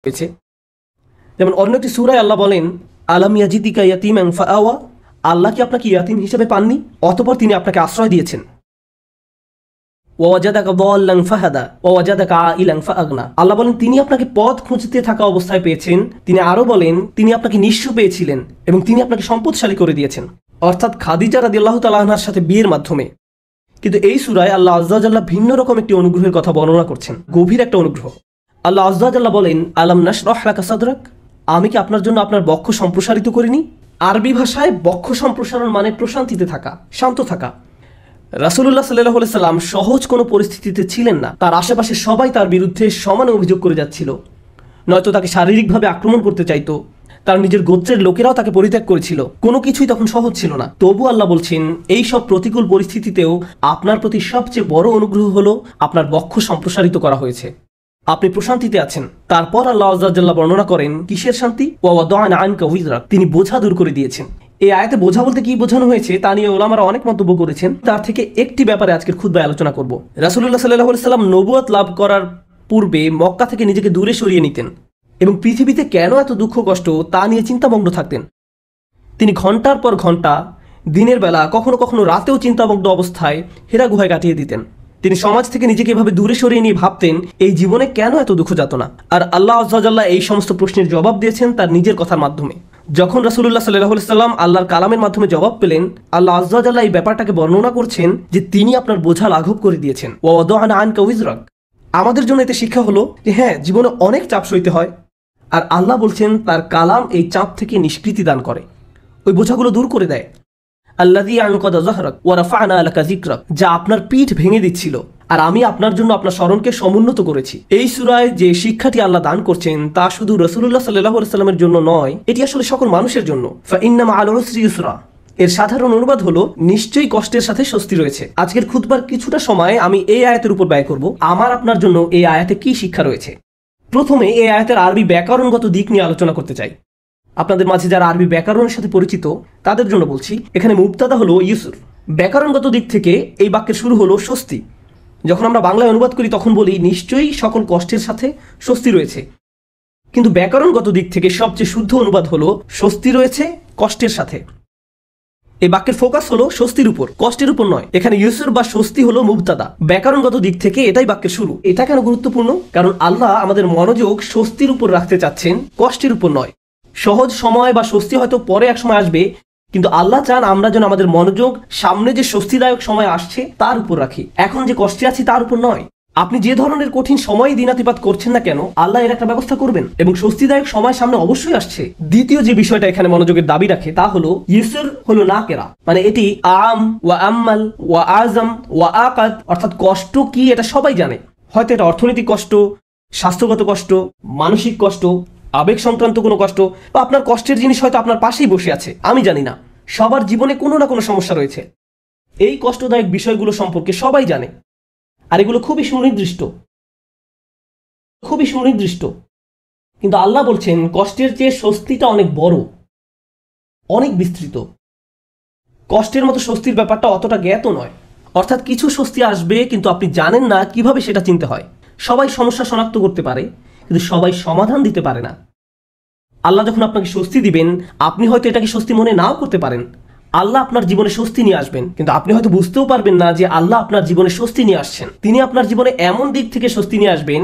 হয়েছে। যেমন অন্য একটি সূরায় আল্লাহ বলেন, আলাম ইয়াজিদিকা ইয়াতীমান ফাআওয়া, আল্লাহ কি আপনাকে ইয়াতীম হিসেবে পাননি, অতঃপর তিনি আপনাকে আশ্রয় দিয়েছেন। ওয়াজাদাকা দাল্লান ফাহাদা ওয়াজাদাকা আইলান ফাআগনা, আল্লাহ বলেন তিনি আপনাকে পথ খুঁজতে থাকা অবস্থায় পেয়েছেন। তিনি আরো বলেন তিনি আপনাকে নিঃস্ব পেয়েছিলেন এবং তিনি আপনাকে সম্পদশালী করে দিয়েছেন, অর্থাৎ খাদিজা রাদিয়াল্লাহু তাআলা আনহার সাথে বিয়ের মাধ্যমে। কিন্তু এই সূরায় আল্লাহ আযজা ওয়া জাল্লা ভিন্ন রকম একটি অনুগ্রহের কথা বর্ণনা করছেন, গভীর একটা অনুগ্রহ। আল্লাহ আযজা ওয়া জাল্লা বলেন, আলাম নাশরাহ লাকা সাদরাক, আমি কি আপনার জন্য আপনার বক্ষ সম্প্রসারিত করিনি। আরবি ভাষায় বক্ষ সম্প্রসারণ মানে প্রশান্তিতে থাকা, শান্ত থাকা। রাসূলুল্লাহ সাল্লাল্লাহু আলাইহি সাল্লাম সহজ কোনো পরিস্থিতিতে ছিলেন না। তার আশেপাশে সবাই তার বিরুদ্ধে সমানে অভিযোগ করে যাচ্ছিল, নয়তো তাকে শারীরিকভাবে আক্রমণ করতে চাইতো। তার নিজের গোত্রের লোকেরাও তাকে পরিত্যাগ করেছিল। কোনো কিছুই তখন সহজ ছিল না। তবু আল্লাহ বলছেন, এই সব প্রতিকূল পরিস্থিতিতেও আপনার প্রতি সবচেয়ে বড় অনুগ্রহ হলো আপনার বক্ষ সম্প্রসারিত করা হয়েছে, আপনি প্রশান্তিতে আছেন। তারপর আল্লাহ আযজা ওয়া জাল্লা বর্ণনা করেন কিসের শান্তি, ওয়া ওয়াদা'না আনকা উযরাক, তিনি বোঝা দূর করে দিয়েছেন। এই আয়াতে বোঝা বলতে কি বোঝানো হয়েছে তা নিয়ে ওলামারা অনেক মন্তব্য করেছেন। তার থেকে একটি ব্যাপারে আজকের খুতবায় আলোচনা করব। রাসূলুল্লাহ সাল্লাল্লাহু আলাইহি সাল্লাম নবুয়ত লাভ করার পূর্বে মক্কা থেকে নিজেকে দূরে সরিয়ে নিতেন এবং পৃথিবীতে কেন এত দুঃখ কষ্ট তা নিয়ে চিন্তামগ্ন থাকতেন। তিনি ঘন্টার পর ঘন্টা দিনের বেলা, কখনো কখনো রাতেও চিন্তামগ্ন অবস্থায় হেরা গুহায় কাটিয়ে দিতেন। তিনি সমাজ থেকে নিজেকে এভাবে দূরে সরিয়ে নিয়ে ভাবতেন এই জীবনে কেন এত দুঃখ যাতনা। আর আল্লাহ আযজা ওয়া জাল্লা এই সমস্ত প্রশ্নের জবাব দিয়েছেন তার নিজের কথার মাধ্যমে। যখন রাসূলুল্লাহ সাল্লাল্লাহু আলাইহি সাল্লাম আল্লাহর কালামের মাধ্যমে জবাব পেলেন, আল্লাহ আযজা ওয়া জাল্লা এই ব্যাপারটাকে বর্ণনা করছেন যে তিনি আপনার বোঝা লাঘব করে দিয়েছেন। ওয়া ওয়াদা'না আনকা উযরাক, আমাদের জন্য এতে শিক্ষা হলো যে হ্যাঁ, জীবনে অনেক চাপ সইতে হয়, আর আল্লাহ বলছেন তার কালাম এই চাপ থেকে নিষ্কৃতি দান করে, ওই বোঝাগুলো দূর করে দেয়। আল্লাযী আনকাদা যাহরাক ওয়া রাফা'না লাকা যিকরাক, যা আপনার পিঠ ভেঙে দিচ্ছিল আর আমি আপনার জন্য আপনার স্মরণকে সমুন্নত করেছি। এই সূরায় যে শিক্ষাটি আল্লাহ দান করছেন তা শুধু রাসূলুল্লাহ সাল্লাল্লাহু আলাইহি সাল্লামের জন্য নয়, এটি আসলে সকল মানুষের জন্য। ফাইন্না মা'আল উসরি ইউসরা, এর সাধারণ অনুবাদ হলো নিশ্চয়ই কষ্টের সাথে স্বস্তি রয়েছে। আজকের খুতবার কিছুটা সময় আমি এই আয়াতের উপর ব্যয় করব। আমার আপনার জন্য এই আয়াতে কি শিক্ষা রয়েছে। প্রথমে এই আয়াতের আরবি ব্যাকরণগত দিক নিয়ে আলোচনা করতে চাই। আপনাদের মাঝে যারা আরবি ব্যাকরণের সাথে পরিচিত তাদের জন্য বলছি, এখানে মুবতাদা হলো ইউসুর। ব্যাকরণগত দিক থেকে এই বাক্যের শুরু হলো স্বস্তি। যখন আমরা বাংলায় অনুবাদ করি তখন বলি নিশ্চয়ই সকল কষ্টের সাথে স্বস্তি রয়েছে, কিন্তু ব্যাকরণগত দিক থেকে সবচেয়ে শুদ্ধ অনুবাদ হলো স্বস্তি রয়েছে কষ্টের সাথে। এই বাক্যের ফোকাস হলো স্বস্তির উপর, কষ্টের উপর নয়। এখানে ইউসুর বা স্বস্তি হলো মুবতাদা, ব্যাকরণগত দিক থেকে এটাই বাক্যের শুরু। এটা কেন গুরুত্বপূর্ণ? কারণ আল্লাহ আমাদের মনোযোগ স্বস্তির উপর রাখতে চাচ্ছেন, কষ্টের উপর নয়। সহজ সময় বা স্বস্তি হয়তো পরে এক সময় আসবে, কিন্তু আল্লাহ চান আমরা যেন আমাদের মনোযোগ সামনে যে স্বস্তিদায়ক সময় আসছে তার উপর রাখি, এখন যে কষ্টে আছি তার উপর নয়। আপনি যে ধরনের কঠিন সময় দিনাতিপাত করছেন না কেন, আল্লাহ এর একটা ব্যবস্থা করবেন এবং স্বস্তিদায়ক সময় সামনে অবশ্যই আসছে। দ্বিতীয় যে বিষয়টা এখানে মনোযোগের দাবি রাখে তা হলো ইউসুর হলো নাকেরা, মানে এটি আম ওয়া আম্মাল ওয়া আজম ওয়া আকাদ, অর্থাৎ কষ্ট কি এটা সবাই জানে। হয়তো এটা অর্থনৈতিক কষ্ট, স্বাস্থ্যগত কষ্ট, মানসিক কষ্ট, আবেগ সংক্রান্ত কোনো কষ্ট, বা আপনার কষ্টের জিনিস হয়তো আপনার পাশেই বসে আছে, আমি জানি না। সবার জীবনে কোনো না কোনো সমস্যা রয়েছে। এই কষ্টদায়ক বিষয়গুলো সম্পর্কে সবাই জানে, আর এগুলো খুবই সুনির্দিষ্ট। কিন্তু আল্লাহ বলছেন কষ্টের চেয়ে স্বস্তিটা অনেক বড়, অনেক বিস্তৃত। কষ্টের মতো স্বস্তির ব্যাপারটা অতটা জ্ঞাত নয়, অর্থাৎ কিছু স্বস্তি আসবে কিন্তু আপনি জানেন না কিভাবে সেটা চিনতে হয়। সবাই সমস্যা শনাক্ত করতে পারে কিন্তু সবাই সমাধান দিতে পারে না। আল্লাহ যখন আপনাকে স্বস্তি দিবেন, আপনি হয়তো এটাকে স্বস্তি মনে নাও করতে পারেন। আল্লাহ আপনার জীবনে স্বস্তি নিয়ে আসবেন, কিন্তু আপনি হয়তো বুঝতেও পারবেন না যে আল্লাহ আপনার জীবনে স্বস্তি নিয়ে আসছেন। তিনি আপনার জীবনে এমন দিক থেকে স্বস্তি নিয়ে আসবেন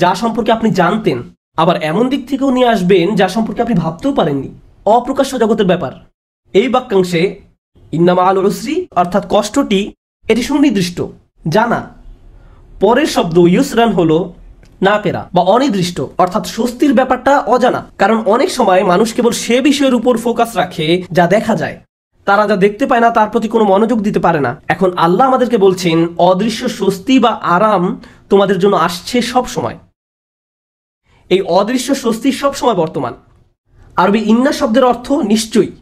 যা সম্পর্কে আপনি জানতেন, আবার এমন দিক থেকেও নিয়ে আসবেন যা সম্পর্কে আপনি ভাবতেও পারেননি। অপ্রকাশ্য জগতের ব্যাপার। এই বাক্যাংশে ইন্না মা'আল উসরি অর্থাৎ কষ্টটি এটি সুনির্দিষ্ট, জানা। পরের শব্দ ইউসরান হলো নাকেরা বা অনির্দিষ্ট, অর্থাৎ স্বস্তির ব্যাপারটা অজানা। কারণ অনেক সময় মানুষ কেবল সে বিষয়ের উপর ফোকাস রাখে যা দেখা যায়, তারা যা দেখতে পায় না তার প্রতি কোনো মনোযোগ দিতে পারে না। এখন আল্লাহ আমাদেরকে বলছেন অদৃশ্য স্বস্তি বা আরাম তোমাদের জন্য আসছে সব সময়। এই অদৃশ্য স্বস্তি সব সময় বর্তমান। আরবি ইন্না শব্দের অর্থ নিশ্চয়ই।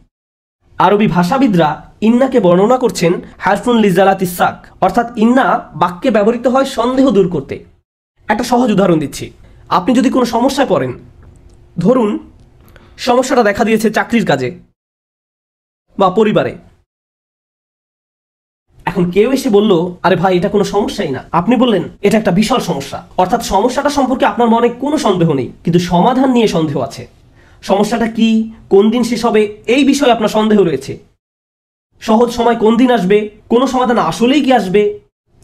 আরবি ভাষাবিদরা ইন্নাকে বর্ণনা করছেন হারফুন লিজালাতিস সাক, অর্থাৎ ইন্না বাক্যে ব্যবহৃত হয় সন্দেহ দূর করতে। একটা সহজ উদাহরণ দিচ্ছি। আপনি যদি কোনো সমস্যায় পড়েন, ধরুন সমস্যাটা দেখা দিয়েছে চাকরির কাজে বা পরিবারে, এখন কেউ এসে বলল, আরে ভাই এটা কোনো সমস্যাই না, আপনি বললেন এটা একটা বিশাল সমস্যা, অর্থাৎ সমস্যাটা সম্পর্কে আপনার মনে কোনো সন্দেহ নেই, কিন্তু সমাধান নিয়ে সন্দেহ আছে। সমস্যাটা কি, কোন দিন শেষ হবে, এই বিষয়ে আপনার সন্দেহ রয়েছে। সহজ সময় কোন দিন আসবে, কোনো সমাধান আসলেই কি আসবে,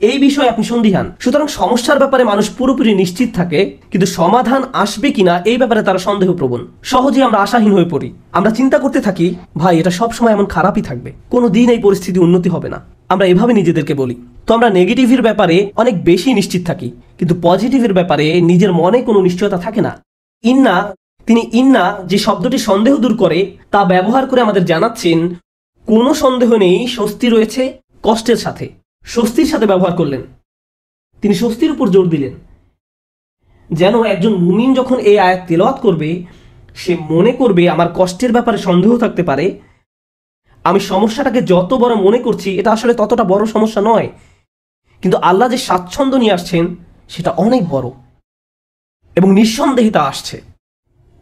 এই বিষয়ে আপনি সন্দিহান। সুতরাং সমস্যার ব্যাপারে মানুষ পুরোপুরি নিশ্চিত থাকে, কিন্তু সমাধান আসবে কিনা এই ব্যাপারে তারা সন্দেহপ্রবণ। সহজেই আমরা আশাহীন হয়ে পড়ি। আমরা চিন্তা করতে থাকি, ভাই এটা সব সময় এমন খারাপই থাকবে, কোনো দিন এই পরিস্থিতি উন্নতি হবে না। আমরা এভাবে নিজেদেরকে বলি। তো আমরা নেগেটিভের ব্যাপারে অনেক বেশি নিশ্চিত থাকি, কিন্তু পজিটিভের ব্যাপারে নিজের মনে কোনো নিশ্চয়তা থাকে না। তিনি ইন্না যে শব্দটি সন্দেহ দূর করে তা ব্যবহার করে আমাদের জানাচ্ছেন কোনো সন্দেহ নেই, স্বস্তি রয়েছে কষ্টের সাথে। স্বস্তির সাথে ব্যবহার করলেন, তিনি স্বস্তির উপর জোর দিলেন, যেন একজন মুমিন যখন এই আয়াত তেলাওয়াত করবে সে মনে করবে আমার কষ্টের ব্যাপারে সন্দেহ থাকতে পারে, আমি সমস্যাটাকে যত বড় মনে করছি এটা আসলে ততটা বড় সমস্যা নয়, কিন্তু আল্লাহ যে স্বাচ্ছন্দ্য নিয়ে আসছেন সেটা অনেক বড় এবং নিঃসন্দেহে তা আসছে।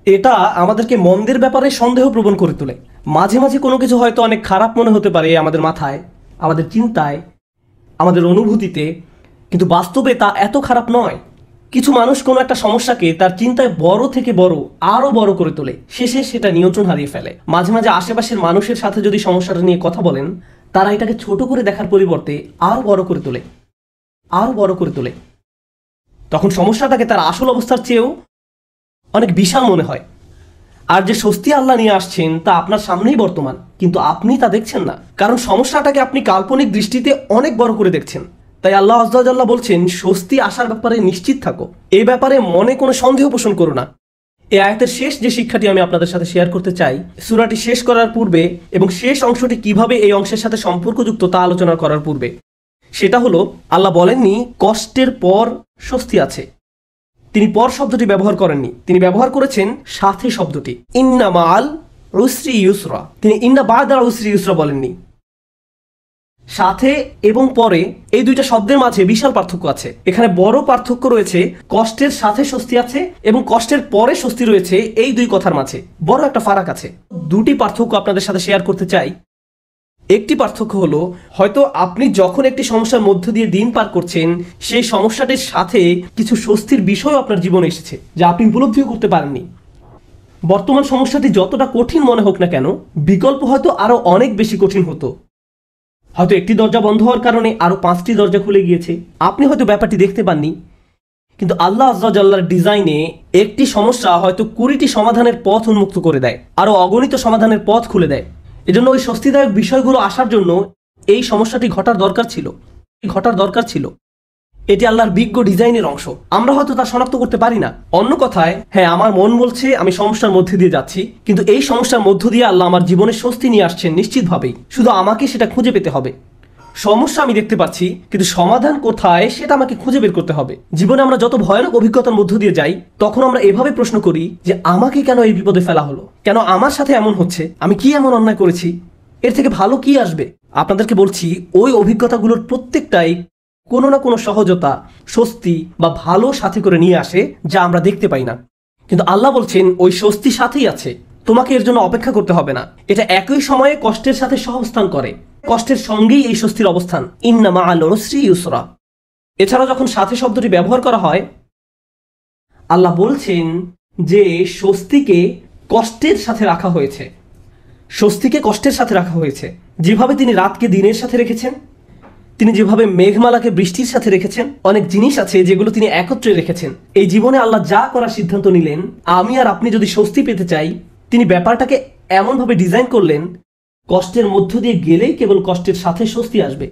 এটা আমাদেরকে মন্দের ব্যাপারে সন্দেহ প্রবণ করে তোলে। মাঝে মাঝে কোনো কিছু হয়তো অনেক খারাপ মনে হতে পারে আমাদের মাথায়, আমাদের চিন্তায়, আমাদের অনুভূতিতে, কিন্তু বাস্তবে তা এত খারাপ নয়। কিছু মানুষ কোনো একটা সমস্যাকে তার চিন্তায় বড় থেকে বড় আরো বড় করে তোলে, শেষে সেটা নিয়ন্ত্রণ হারিয়ে ফেলে। মাঝে মাঝে আশেপাশের মানুষের সাথে যদি সমস্যাটা নিয়ে কথা বলেন, তারা এটাকে ছোট করে দেখার পরিবর্তে আরো বড় করে তোলে, আরো বড় করে তোলে। তখন সমস্যাটাকে তার আসল অবস্থার চেয়েও অনেক বিশাল মনে হয়। আর যে স্বস্তি আল্লাহ নিয়ে আসছেন তা আপনার সামনেই বর্তমান, কিন্তু আপনি তা দেখছেন না, কারণ সমস্যাটাকে আপনি কাল্পনিক দৃষ্টিতে অনেক বড় করে দেখছেন। তাই আল্লাহ আযজা ওয়া জাল্লা বলছেন, স্বস্তি আসার ব্যাপারে নিশ্চিত থাকো, এই ব্যাপারে মনে কোনো সন্দেহ পোষণ করো না। এই আয়াতের শেষ যে শিক্ষাটি আমি আপনাদের সাথে শেয়ার করতে চাই, সূরাটি শেষ করার পূর্বে এবং শেষ অংশটি কিভাবে এই অংশের সাথে সম্পর্কযুক্ত তা আলোচনা করার পূর্বে, সেটা হলো আল্লাহ বলেননি কষ্টের পর স্বস্তি আছে। তিনি পর শব্দটি ব্যবহার করেননি, তিনি ব্যবহার করেছেন সাথে শব্দটি, ইন্না মাআল উসরি ইউসরা। তিনি ইন্না বা'দাল উসরি ইউসরা বলেননি। সাথে এবং পরে এই দুইটা শব্দের মাঝে বিশাল পার্থক্য আছে। এখানে বড় পার্থক্য রয়েছে কষ্টের সাথে স্বস্তি আছে এবং কষ্টের পরে স্বস্তি রয়েছে, এই দুই কথার মাঝে বড় একটা ফারাক আছে। দুটি পার্থক্য আপনাদের সাথে শেয়ার করতে চাই। একটি পার্থক্য হলো, হয়তো আপনি যখন একটি সমস্যার মধ্য দিয়ে দিন পার করছেন, সেই সমস্যাটির সাথে কিছু স্বস্তির বিষয় আপনার জীবনে এসেছে যা আপনি উপলব্ধিও করতে পারেননি। বর্তমান সমস্যাটি যতটা কঠিন মনে হোক না কেন, বিকল্প হয়তো আরো অনেক বেশি কঠিন হতো। হয়তো একটি দরজা বন্ধ হওয়ার কারণে আরো 5টি দরজা খুলে গিয়েছে, আপনি হয়তো ব্যাপারটি দেখতে পাননি, কিন্তু আল্লাহ আযজা ওয়া জাল্লার ডিজাইনে একটি সমস্যা হয়তো 20টি সমাধানের পথ উন্মুক্ত করে দেয়, আরো অগণিত সমাধানের পথ খুলে দেয়। এজন্য ওই স্বস্তিদায়ক বিষয়গুলো আসার জন্য এই সমস্যাটি ঘটার দরকার ছিল। এটি আল্লাহর বিজ্ঞ ডিজাইনের অংশ, আমরা হয়তো তা শনাক্ত করতে পারি না। অন্য কথায়, হ্যাঁ আমার মন বলছে আমি সমস্যার মধ্যে দিয়ে যাচ্ছি, কিন্তু এই সমস্যার মধ্য দিয়ে আল্লাহ আমার জীবনে স্বস্তি নিয়ে আসছেন নিশ্চিতভাবেই, শুধু আমাকে সেটা খুঁজে পেতে হবে। সমস্যা আমি দেখতে পাচ্ছি, কিন্তু সমাধান কোথায় সেটা আমাকে খুঁজে বের করতে হবে। জীবনে আমরা যত ভয়ানক অভিজ্ঞতার মধ্য দিয়ে যাই, তখন আমরা এভাবে প্রশ্ন করি যে আমাকে কেন এই বিপদে ফেলা হলো, কেন আমার সাথে এমন হচ্ছে, আমি কি এমন অন্যায় করেছি, এর থেকে ভালো কি আসবে। আপনাদেরকে বলছি, ওই অভিজ্ঞতাগুলোর প্রত্যেকটাই কোনো না কোনো সহজতা, স্বস্তি বা ভালো সাথে করে নিয়ে আসে, যা আমরা দেখতে পাই না। কিন্তু আল্লাহ বলছেন ওই স্বস্তি সাথেই আছে, তোমাকে এর জন্য অপেক্ষা করতে হবে না। এটা একই সময়ে কষ্টের সাথে সহাবস্থান করে, কষ্টের সঙ্গেই এই স্বস্তির অবস্থান, ইন্না মাআল উসরি ইউসরা। এছাড়া যখন সাথে শব্দটি ব্যবহার করা হয়, আল্লাহ বলছেন যে স্বস্তিকে কষ্টের সাথে রাখা হয়েছে, স্বস্তিকে কষ্টের সাথে রাখা হয়েছে। যেভাবে তিনি রাতকে দিনের সাথে রেখেছেন, তিনি যেভাবে মেঘমালাকে বৃষ্টির সাথে রেখেছেন, অনেক জিনিস আছে যেগুলো তিনি একত্রে রেখেছেন। এই জীবনে আল্লাহ যা করার সিদ্ধান্ত নিলেন, আমি আর আপনি যদি স্বস্তি পেতে চাই, তিনি ব্যাপারটাকে এমনভাবে ডিজাইন করলেন, কষ্টের মধ্য দিয়ে গেলেই কেবল কষ্টের সাথে স্বস্তি আসবে।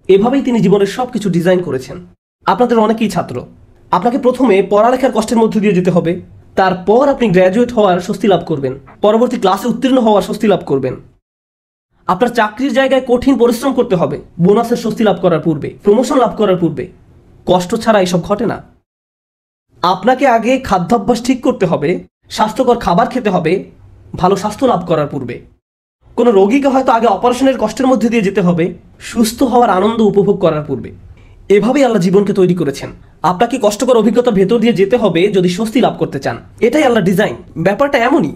এভাবেই তিনি জীবনের সবকিছু ডিজাইন করেছেন। আপনাদের অনেকেই ছাত্র, আপনাকে প্রথমে পড়ালেখার কষ্টের মধ্য দিয়ে যেতে হবে, তারপর আপনি গ্র্যাজুয়েট হওয়ার স্বস্তি লাভ করবেন, পরবর্তী ক্লাসে উত্তীর্ণ হওয়ার স্বস্তি লাভ করবেন। আপনার চাকরির জায়গায় কঠিন পরিশ্রম করতে হবে বোনাসের স্বস্তি লাভ করার পূর্বে, প্রমোশন লাভ করার পূর্বে। কষ্ট ছাড়া এসব ঘটে না। আপনাকে আগে খাদ্যাভ্যাস ঠিক করতে হবে, স্বাস্থ্যকর খাবার খেতে হবে ভালো স্বাস্থ্য লাভ করার পূর্বে। কোনো রোগীকে হয়তো আগে অপারেশনের কষ্টের মধ্যে দিয়ে যেতে হবে সুস্থ হওয়ার আনন্দ উপভোগ করার পূর্বে। এভাবেই আল্লাহ জীবনকে তৈরি করেছেন। আপনাকে কষ্টকর অভিজ্ঞতার ভেতর দিয়ে যেতে হবে যদি স্বস্তি লাভ করতে চান। এটাই আল্লাহ ডিজাইন। ব্যাপারটা এমনই।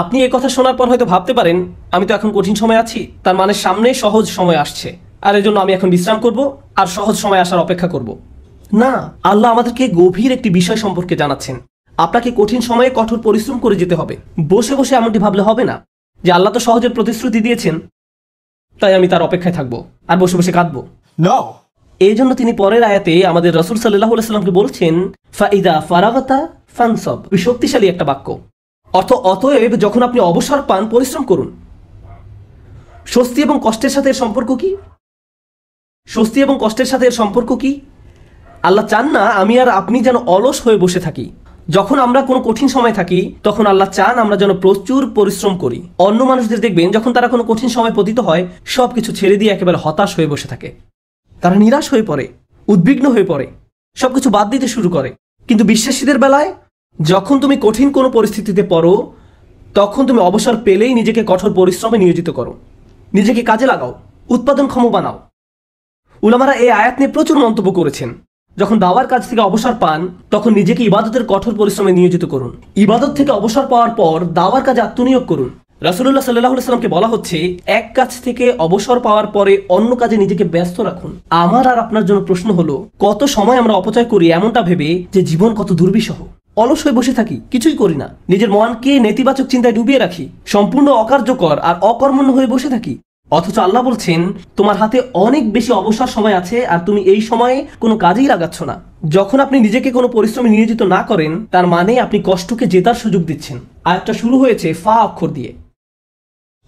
আপনি এই কথা শোনার পর হয়তো ভাবতে পারেন, আমি তো এখন কঠিন সময় আছি, তার মানে সামনে সহজ সময় আসছে। আর এজন্য আমি এখন বিশ্রাম করব আর সহজ সময় আসার অপেক্ষা করব। না, আল্লাহ আমাদেরকে গভীর একটি বিষয় সম্পর্কে জানাচ্ছেন। আপনাকে কঠিন সময়ে কঠোর পরিশ্রম করে যেতে হবে। বসে বসে এমনটি ভাবলে হবে না যে আল্লাহ তো সহজের প্রতিশ্রুতি দিয়েছেন, তাই আমি তার অপেক্ষায় থাকবো আর বসে বসে কাঁদবো। এই জন্য তিনি পরের আয়াতে আমাদের রাসূল সাল্লাল্লাহু আলাইহি সাল্লামকে বলছেন, ফাইদা ফারাগাতা ফানসাব। শক্তিশালী একটা বাক্য। অতএব যখন আপনি অবসর পান পরিশ্রম করুন। স্বস্তি এবং কষ্টের সাথে এর সম্পর্ক কি? স্বস্তি এবং কষ্টের সাথে এর সম্পর্ক কি? আল্লাহ চান না আমি আর আপনি যেন অলস হয়ে বসে থাকি। যখন আমরা কোনো কঠিন সময় থাকি তখন আল্লাহ চান আমরা যেন প্রচুর পরিশ্রম করি। অন্য মানুষদের দেখবেন যখন তারা কোনো কঠিন সময় পতিত হয় সবকিছু ছেড়ে দিয়ে একেবারে হতাশ হয়ে বসে থাকে। তারা নিরাশ হয়ে পড়ে, উদ্বিগ্ন হয়ে পড়ে, সবকিছু বাদ দিতে শুরু করে। কিন্তু বিশ্বাসীদের বেলায় যখন তুমি কঠিন কোনো পরিস্থিতিতে পড়ো তখন তুমি অবসর পেলেই নিজেকে কঠোর পরিশ্রমে নিয়োজিত করো, নিজেকে কাজে লাগাও, উৎপাদনক্ষম বানাও। উলামারা এই আয়াত নিয়ে প্রচুর মন্তব্য করেছেন। যখন দাওয়ার কাজ থেকে অবসর পান তখন নিজেকে ইবাদতের কঠোর পরিশ্রমে নিয়োজিত করুন। ইবাদত থেকে অবসর পাওয়ার পর দাওয়ার কাজে আত্মনিয়োগ করুন। রাসূলুল্লাহ সাল্লাল্লাহু আলাইহি সাল্লামকে বলা হচ্ছে এক কাজ থেকে অবসর পাওয়ার পরে অন্য কাজে নিজেকে ব্যস্ত রাখুন। আমার আর আপনার জন্য প্রশ্ন হলো, কত সময় আমরা অপচয় করি এমনটা ভেবে যে জীবন কত দুর্বিষহ। অলস হয়ে বসে থাকি, কিছুই করি না, নিজের মনকে নেতিবাচক চিন্তায় ডুবিয়ে রাখি, সম্পূর্ণ অকার্যকর আর অকর্মণ্য হয়ে বসে থাকি। অথচ আল্লাহ বলছেন তোমার হাতে অনেক বেশি অবসর সময় আছে আর তুমি এই সময়ে কোনো কাজেই লাগাচ্ছ না। যখন আপনি নিজেকে কোনো পরিশ্রমে নিয়োজিত না করেন তার মানে আপনি কষ্টকে জেতার সুযোগ দিচ্ছেন। আয়াতটা শুরু হয়েছে ফা অক্ষর দিয়ে,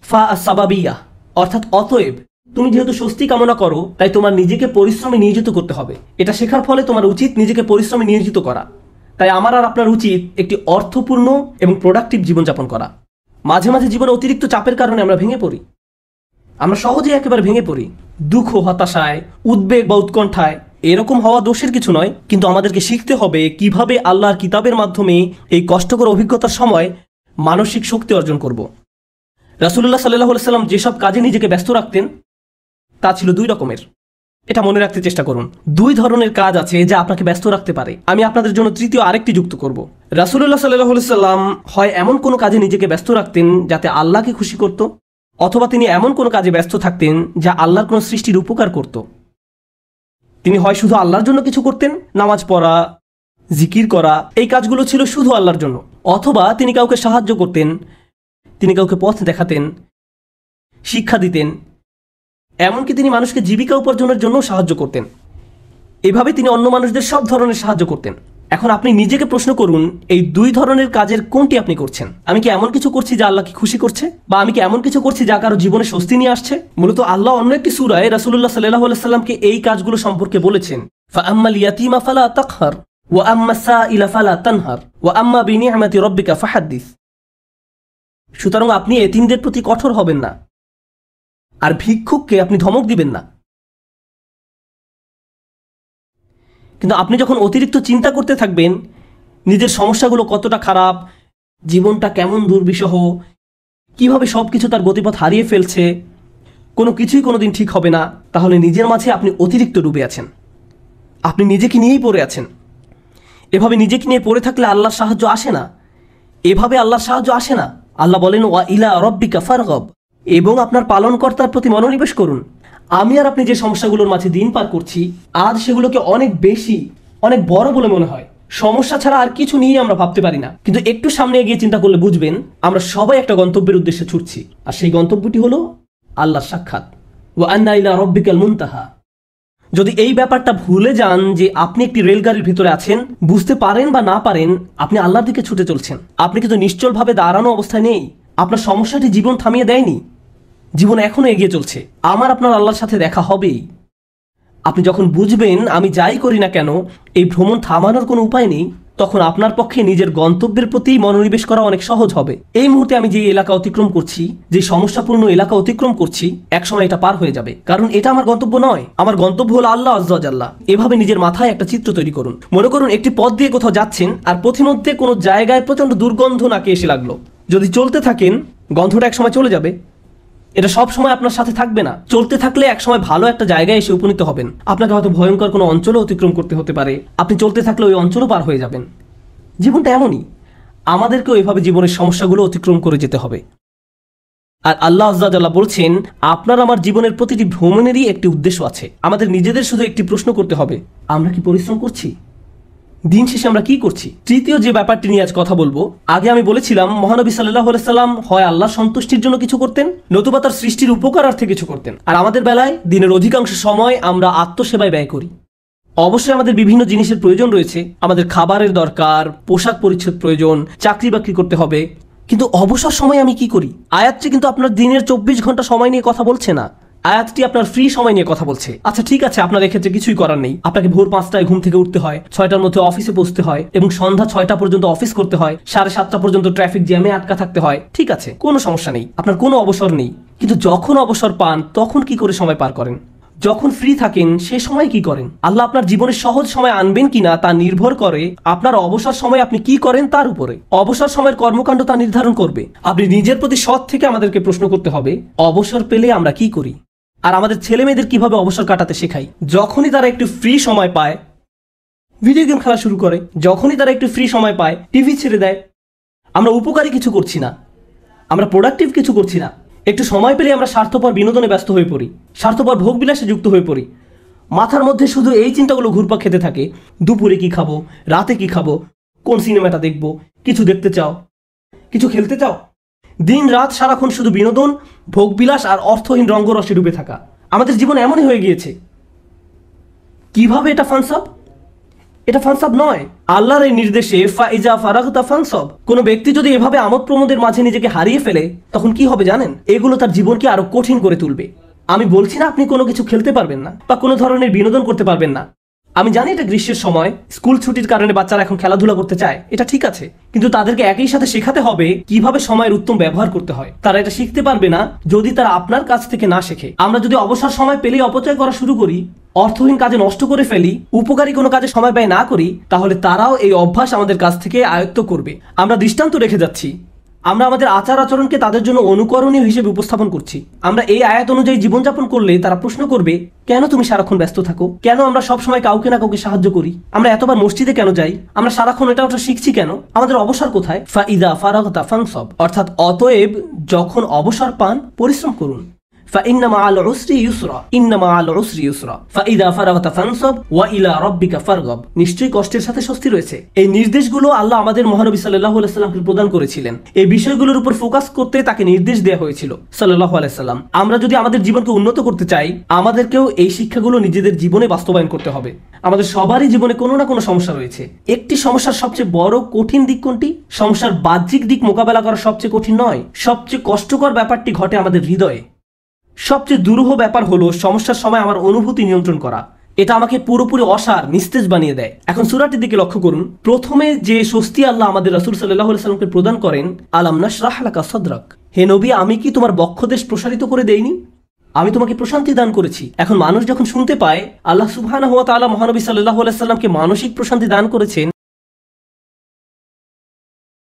ফা আস-সাবাবিয়া, অর্থাৎ অতএব। তুমি যেহেতু স্বস্তি কামনা করো তাই তোমার নিজেকে পরিশ্রমে নিয়োজিত করতে হবে। এটা শেখার ফলে তোমার উচিত নিজেকে পরিশ্রমে নিয়োজিত করা। তাই আমার আর আপনার উচিত একটি অর্থপূর্ণ এবং প্রোডাক্টিভ জীবনযাপন করা। মাঝে মাঝে জীবনে অতিরিক্ত চাপের কারণে আমরা ভেঙে পড়ি, আমরা সহজেই একেবারে ভেঙে পড়ি। দুঃখ, হতাশায়, উদ্বেগ বা উৎকণ্ঠায়। এরকম হওয়া দোষের কিছু নয়, কিন্তু আমাদেরকে শিখতে হবে কিভাবে আল্লাহর কিতাবের মাধ্যমে এই কষ্টকর অভিজ্ঞতার সময় মানসিক শক্তি অর্জন করব। রাসূলুল্লাহ সাল্লাল্লাহু আলাইহি সাল্লাম যেসব কাজে নিজেকে ব্যস্ত রাখতেন তা ছিল দুই রকমের। এটা মনে রাখতে চেষ্টা করুন। দুই ধরনের কাজ আছে যা আপনাকে ব্যস্ত রাখতে পারে। আমি আপনাদের জন্য তৃতীয় আরেকটি যুক্ত করব। রাসূলুল্লাহ সাল্লাল্লাহু আলাইহি সাল্লাম হয় এমন কোনো কাজে নিজেকে ব্যস্ত রাখতেন যাতে আল্লাহকে খুশি করত, অথবা তিনি এমন কোনো কাজে ব্যস্ত থাকতেন যা আল্লাহর কোনো সৃষ্টির উপকার করত। তিনি হয় শুধু আল্লাহর জন্য কিছু করতেন, নামাজ পড়া, জিকির করা, এই কাজগুলো ছিল শুধু আল্লাহর জন্য, অথবা তিনি কাউকে সাহায্য করতেন, তিনি কাউকে পথ দেখাতেন, শিক্ষা দিতেন, এমনকি তিনি মানুষকে জীবিকা উপার্জনের জন্য সাহায্য করতেন। এভাবে তিনি অন্য মানুষদের সব ধরনের সাহায্য করতেন। এখন আপনি নিজেকে প্রশ্ন করুন, এই দুই ধরনের কাজের কোনটি আপনি করছেন? আমি কি এমন কিছু করছি যা আল্লাহকে খুশি করছে, বা আমি কি এমন কিছু করছি যা কারো জীবনে স্বস্তি নিয়ে আসছে? মূলত আল্লাহ অন্য একটি সূরায় রাসূলুল্লাহ সাল্লাল্লাহু আলাইহি সাল্লামকে এই কাজগুলো সম্পর্কে বলেছেন, ফাআম্মাল ইয়াতীমা ফালা তাকহার ওয়া আম্মাস সাইলা ফালা তানহার ওয়া আম্মা বিনি'মাতি রাব্বিকা ফাহাদ্দিস। সুতরাং আপনি এতিমদের প্রতি কঠোর হবেন না, আর ভিক্ষুককে আপনি ধমক দিবেন না। কিন্তু আপনি যখন অতিরিক্ত চিন্তা করতে থাকবেন নিজের সমস্যাগুলো কতটা খারাপ, জীবনটা কেমন দুর্বিষহ, কিভাবে সব কিছু তার গতিপথ হারিয়ে ফেলছে, কোনো কিছুই কোনোদিন ঠিক হবে না, তাহলে নিজের মাঝে আপনি অতিরিক্ত ডুবে আছেন, আপনি নিজেকে নিয়েই পড়ে আছেন। এভাবে নিজেকে নিয়ে পড়ে থাকলে আল্লাহর সাহায্য আসে না, এভাবে আল্লাহর সাহায্য আসে না। আল্লাহ বলেন ওয়া ইলা রাব্বিকা ফারগাব, এবং আপনার পালনকর্তার প্রতি মনোনিবেশ করুন। আমি আর আপনি যে সমস্যাগুলোর মাঝে দিন পার করছি আজ সেগুলোকে অনেক বেশি, অনেক বড় বলে মনে হয়। সমস্যা ছাড়া আর কিছু নিয়ে আমরা ভাবতে পারি না, কিন্তু একটু সামনে এগিয়ে চিন্তা করলে বুঝবেন আমরা সবাই একটা গন্তব্যের উদ্দেশ্যে ছুটছি, আর সেই গন্তব্যটি হলো আল্লাহর সাক্ষাৎ। ওয়া আন্না ইলা রাব্বিকাল মুনতাহা। যদি এই ব্যাপারটা ভুলে যান যে আপনি একটি রেলগাড়ির ভিতরে আছেন, বুঝতে পারেন বা না পারেন আপনি আল্লাহর দিকে ছুটে চলছেন, আপনি কিন্তু নিশ্চলভাবে দাঁড়ানো অবস্থায় নেই। আপনার সমস্যাটি জীবন থামিয়ে দেয়নি, জীবন এখনো এগিয়ে চলছে। আমার আপনার আল্লাহর সাথে দেখা হবেই। আপনি যখন বুঝবেন আমি যাই করি না কেন এই ভ্রমণ থামানোর কোনো উপায় নেই, তখন আপনার পক্ষে নিজের গন্তব্যের প্রতি মনোনিবেশ করা অনেক সহজ হবে। এই মুহূর্তে আমি যে এলাকা অতিক্রম করছি, যে সমস্যাপূর্ণ এলাকা অতিক্রম করছি, একসময় এটা পার হয়ে যাবে, কারণ এটা আমার গন্তব্য নয়। আমার গন্তব্য হলো আল্লাহ আজ্জা ওয়া জাল্লা। এভাবে নিজের মাথায় একটা চিত্র তৈরি করুন। মনে করুন একটি পথ দিয়ে কোথাও যাচ্ছেন আর পথিমধ্যে কোনো জায়গায় প্রচন্ড দুর্গন্ধ নাকে এসে লাগলো। যদি চলতে থাকেন গন্ধটা একসময় চলে যাবে, এটা সব সময় আপনার সাথে থাকবে না। চলতে থাকলে একসময় ভালো একটা জায়গায় এসে উপনীত হবেন। আপনাকে হয়তো ভয়ঙ্কর কোনো অঞ্চলও অতিক্রম করতে হতে পারে, আপনি চলতে থাকলে ওই অঞ্চলও পার হয়ে যাবেন। জীবনটা এমনই, আমাদেরকেও এভাবে জীবনের সমস্যাগুলো অতিক্রম করে যেতে হবে। আর আল্লাহ আজ্জা ওয়া জাল্লা বলছেন, আপনার আমার জীবনের প্রতিটি ভ্রমণেরই একটি উদ্দেশ্য আছে। আমাদের নিজেদের শুধু একটি প্রশ্ন করতে হবে, আমরা কি পরিশ্রম করছি? দিন শেষে আমরা কি করছি? তৃতীয় যে ব্যাপারটি নিয়ে আজ কথা বলবো, আগে আমি বলেছিলাম মহানবী সাল্লাল্লাহু আলাইহি সাল্লাম হয় আল্লাহর সন্তুষ্টির জন্য কিছু করতেন, নতুবা তার সৃষ্টির উপকারার্থে কিছু করতেন। আর আমাদের বেলায় দিনের অধিকাংশ সময় আমরা আত্মসেবায় ব্যয় করি। অবশ্যই আমাদের বিভিন্ন জিনিসের প্রয়োজন রয়েছে, আমাদের খাবারের দরকার, পোশাক পরিচ্ছদ প্রয়োজন, চাকরি বাকরি করতে হবে, কিন্তু অবসর সময় আমি কি করি? আয়াতটি কিন্তু আপনার দিনের 24 ঘন্টা সময় নিয়ে কথা বলছে না, আয়াতটি আপনার ফ্রি সময় নিয়ে কথা বলছে। আচ্ছা ঠিক আছে, আপনার এক্ষেত্রে কিছুই করার নেই, আপনাকে ভোর 5টায় ঘুম থেকে উঠতে হয়, 6টার মধ্যে অফিসে পৌঁছতে হয় এবং সন্ধ্যা 6টা পর্যন্ত অফিস করতে হয়, 7:30 পর্যন্ত ট্রাফিক জ্যামে আটকা থাকতে হয়। ঠিক আছে, কোনো সমস্যা নেই, আপনার কোনো অবসর নেই। কিন্তু যখন অবসর পান তখন কি করে সময় পার করেন? যখন ফ্রি থাকেন সে সময় কি করেন? আল্লাহ আপনার জীবনে সহজ সময় আনবেন কিনা তা নির্ভর করে আপনার অবসর সময় আপনি কি করেন তার উপরে। অবসর সময়ের কর্মকাণ্ড তা নির্ধারণ করবে। আপনি নিজের প্রতি সৎ থেকে আমাদেরকে প্রশ্ন করতে হবে, অবসর পেলে আমরা কি করি? আর আমাদের ছেলে মেয়েদের কিভাবে অবসর কাটাতে শেখাই? যখনই তারা একটু ফ্রি সময় পায় ভিডিও গেম খেলা শুরু করে, যখনই তারা একটু ফ্রি সময় পায় টিভি ছেড়ে দেয়। আমরা উপকারী কিছু করছি না, আমরা প্রোডাক্টিভ কিছু করছি না। একটু সময় পেলে আমরা স্বার্থপর বিনোদনে ব্যস্ত হয়ে পড়ি, স্বার্থপর ভোগবিলাসে যুক্ত হয়ে পড়ি। মাথার মধ্যে শুধু এই চিন্তাগুলো ঘুরপাক খেতে থাকে, দুপুরে কি খাবো, রাতে কি খাবো, কোন সিনেমাটা দেখবো, কিছু দেখতে চাও, কিছু খেলতে চাও। দিন রাত সারাক্ষণ শুধু বিনোদন, ভোগবিলাস আর অর্থহীন রঙ্গরসে ডুবে থাকা। আমাদের জীবন এমনই হয়ে গিয়েছে। কিভাবে এটা ফানসাব? এটা ফানসাব নয়, আল্লাহর এই নির্দেশে ফাইজা ফারাগতা ফানসাব। কোনো ব্যক্তি যদি এভাবে আমোদ প্রমোদের মাঝে নিজেকে হারিয়ে ফেলে তখন কি হবে জানেন? এগুলো তার জীবনকে আরো কঠিন করে তুলবে। আমি বলছি না আপনি কোনো কিছু খেলতে পারবেন না বা কোনো ধরনের বিনোদন করতে পারবেন না। আমি জানি এটা গ্রীষ্মের সময়, স্কুল ছুটির কারণে বাচ্চারা এখন খেলাধুলা করতে চায়, এটা ঠিক আছে, কিন্তু তাদেরকে একই সাথে শেখাতে হবে কিভাবে সময়ের উত্তম ব্যবহার করতে হয়। তারা এটা শিখতে পারবে না যদি তারা আপনার কাছ থেকে না শেখে। আমরা যদি অবসর সময় পেলেই অপচয় করা শুরু করি, অর্থহীন কাজে নষ্ট করে ফেলি, উপকারী কোনো কাজে সময় ব্যয় না করি, তাহলে তারাও এই অভ্যাস আমাদের কাছ থেকে আয়ত্ত করবে। আমরা দৃষ্টান্ত রেখে যাচ্ছি, আমরা আমাদের আচার আচরণকে তাদের জন্য অনুকরণীয় হিসেবে উপস্থাপন করছি। আমরা এই আয়াত অনুযায়ী জীবনযাপন করলে তারা প্রশ্ন করবে, কেন তুমি সারাক্ষণ ব্যস্ত থাকো? কেন আমরা সবসময় কাউকে না কাউকে সাহায্য করি? আমরা এতবার মসজিদে কেন যাই? আমরা সারাক্ষণ এটা ওটা শিখছি কেন? আমাদের অবসর কোথায়? ফাইদা ফারাগতা ফানসাব, অর্থাৎ অতএব যখন অবসর পান পরিশ্রম করুন। فإن مع العسر يسرا إن مع العسر يسرا فإذا فرغت فانصب وإلى ربك فارغب। নিশ্চয়ই কষ্টের সাথে স্বস্তি রয়েছে। এই নির্দেশগুলো আল্লাহ আমাদের মহানবী সাল্লাল্লাহু আলাইহি সাল্লামকে প্রদান করেছিলেন। এই বিষয়গুলোর উপর ফোকাস করতে তাকে নির্দেশ দেওয়া হয়েছিল সাল্লাল্লাহু আলাইহি সাল্লাম। আমরা যদি আমাদের জীবনকে উন্নত করতে চাই, আমাদেরকেও এই শিক্ষাগুলো নিজেদের জীবনে বাস্তবায়ন করতে হবে। আমাদের সবারই জীবনে কোনো না কোনো সমস্যা রয়েছে। একটি সমস্যার সবচেয়ে বড় কঠিন দিক কোনটি? সমস্যার বাহ্যিক দিক মোকাবেলা করা সবচেয়ে কঠিন নয়, সবচেয়ে কষ্টকর ব্যাপারটি ঘটে আমাদের হৃদয়ে। সবচেয়ে দুরূহ ব্যাপার হলো সমস্যার সময় আমার অনুভূতি নিয়ন্ত্রণ করা। এটা আমাকে পুরোপুরি অসার, নিস্তেজ বানিয়ে দেয়। এখন সূরাটির দিকে লক্ষ্য করুন। প্রথমে যে স্বস্তি আল্লাহ আমাদের রাসূল সাল্লাল্লাহু আলাইহি সাল্লামকে প্রদান করেন, আলাম নাশরাহ লাকা সাদরাক, হে নবী আমি কি তোমার বক্ষদেশ প্রসারিত করে দেইনি? আমি তোমাকে প্রশান্তি দান করেছি। এখন মানুষ যখন শুনতে পায় আল্লাহ সুবহানাহু ওয়া তাআলা মহানবী সাল্লাল্লাহু আলাইহি সাল্লামকে মানসিক প্রশান্তি দান করেছেন,